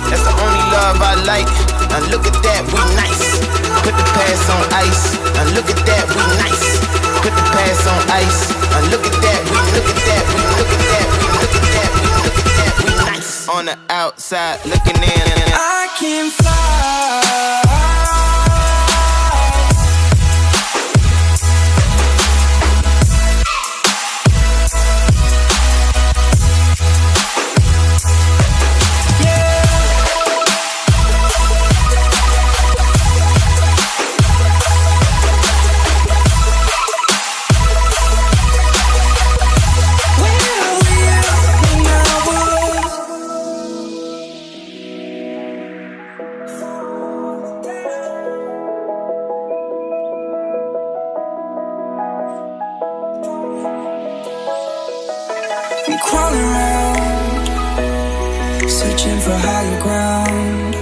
That's the only love I like. Now look at that, we nice. Put the past on ice. Now look at that, we nice. Put the past on ice. Now look at that, we look at that, we look at that, we look at that, we look at that, we nice. On the outside looking in. I can fly. Crawling around, searching for higher ground.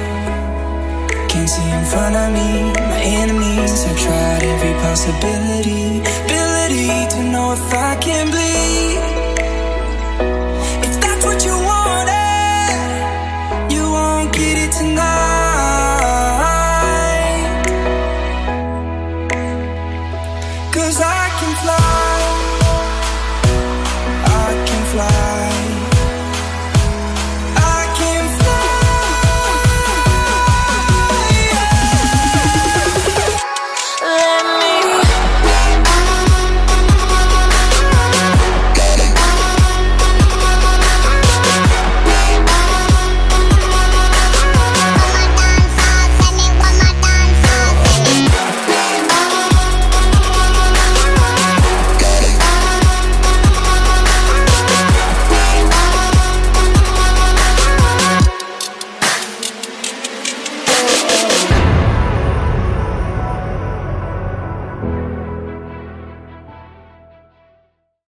Can't see in front of me, my enemies have tried every possibility, ability to know if I can bleed.